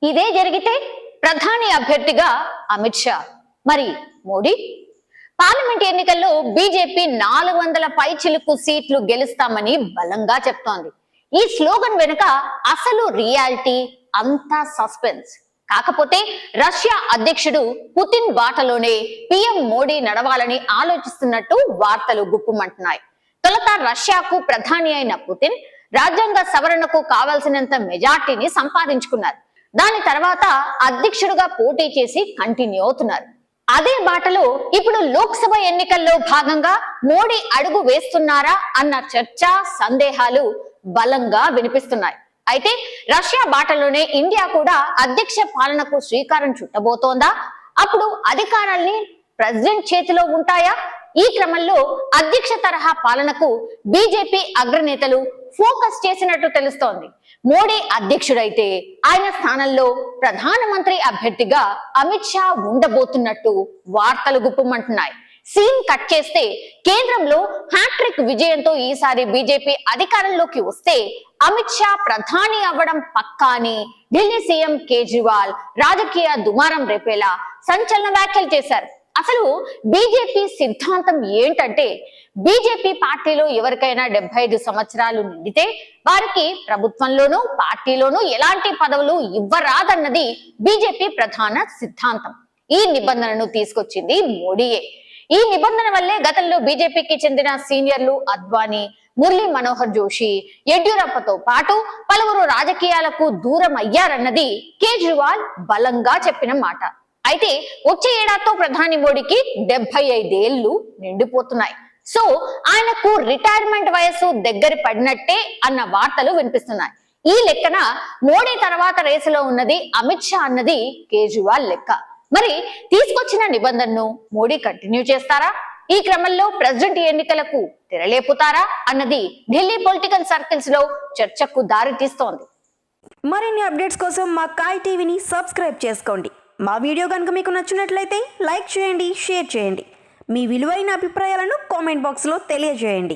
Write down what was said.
ఇదే జరిగితే ప్రధాని అభ్యర్థిగా అమిత్ షా, మరి మోడీ. పార్లమెంట్ ఎన్నికల్లో బీజేపీ 400 పైచిలుకు సీట్లు గెలుస్తామని బలంగా చెప్తోంది. ఈ స్లోగన్ వెనుక అసలు రియాలిటీ అంతా సస్పెన్స్. కాకపోతే రష్యా అధ్యక్షుడు పుతిన్ బాటలోనే పీఎం మోడీ నడవాలని ఆలోచిస్తున్నట్టు వార్తలు గుప్పుమంటున్నాయి. తొలుత రష్యాకు ప్రధాని అయిన పుతిన్ రాజ్యాంగ సవరణకు కావాల్సినంత మెజార్టీని సంపాదించుకున్నారు. దాని తర్వాత అధ్యక్షుడుగా పోటీ చేసి కంటిన్యూ అవుతున్నారు. అదే బాటలో ఇప్పుడు లోక్సభ ఎన్నికల్లో భాగంగా మోడీ అడుగు వేస్తున్నారా అన్న చర్చ, సందేహాలు బలంగా వినిపిస్తున్నాయి. అయితే రష్యా బాటలోనే ఇండియా కూడా అధ్యక్ష పాలనకు శ్రీకారం చుట్టబోతోందా? అప్పుడు అధికారాల్ని ప్రెసిడెంట్ చేతిలో ఉంటాయా? ఈ క్రమంలో అధ్యక్ష తరహా పాలనకు బీజేపీ అగ్రనేతలు ఫోకస్ చేసినట్టు తెలుస్తోంది. మోడీ అధ్యక్షుడైతే ఆయన స్థానంలో ప్రధానమంత్రి అభ్యర్థిగా అమిత్ షా ఉండబోతున్నట్టు వార్తలు గుప్పమంటున్నాయి. సీన్ కట్ చేస్తే కేంద్రంలో హ్యాట్రిక్ విజయంతో ఈసారి బీజేపీ అధికారంలోకి వస్తే అమిత్ షా ప్రధాని అవ్వడం పక్కా అని ఢిల్లీ సీఎం కేజ్రీవాల్ రాజకీయ దుమారం రేపేలా సంచలన వ్యాఖ్యలు చేశారు. అసలు బీజేపీ సిద్ధాంతం ఏంటంటే, బీజేపీ పార్టీలో ఎవరికైనా 75 సంవత్సరాలు నిండితే వారికి ప్రభుత్వంలోనూ పార్టీలోనూ ఎలాంటి పదవులు ఇవ్వరాదన్నది బీజేపీ ప్రధాన సిద్ధాంతం. ఈ నిబంధనను తీసుకొచ్చింది మోడీయే. ఈ నిబంధన వల్లే గతంలో బీజేపీకి చెందిన సీనియర్లు అద్వానీ, మురళీ మనోహర్ జోషి, యడ్యూరప్పతో పాటు పలువురు రాజకీయాలకు దూరం అయ్యారన్నది కేజ్రీవాల్ బలంగా చెప్పిన మాట. అయితే వచ్చే ఏడాదితో ప్రధాని మోడీకి 75 ఏళ్లు నిండిపోతున్నాయి. సో ఆయనకు రిటైర్మెంట్ వయసు దగ్గర పడినట్టే అన్న వార్తలు వినిపిస్తున్నాయి. ఈ లెక్కన మోడీ తర్వాత రేసులో ఉన్నది అమిత్ షా అన్నది కేజ్రీవాల్ లెక్క. మరి తీసుకొచ్చిన నిబంధనను మోడీ కంటిన్యూ చేస్తారా? ఈ క్రమంలో ప్రెసిడెంట్ ఎన్నికలకు తెరలేపుతారా అన్నది ఢిల్లీ పొలిటికల్ సర్కిల్స్ లో చర్చకు దారి తీస్తోంది. మరిన్ని అప్డేట్స్ కోసం మా కాయ్ టీవీని సబ్స్క్రైబ్ చేసుకోండి. మా వీడియో కనుక మీకు నచ్చినట్లయితే లైక్ చేయండి, షేర్ చేయండి. మీ విలువైన అభిప్రాయాలను కామెంట్ బాక్స్లో తెలియజేయండి.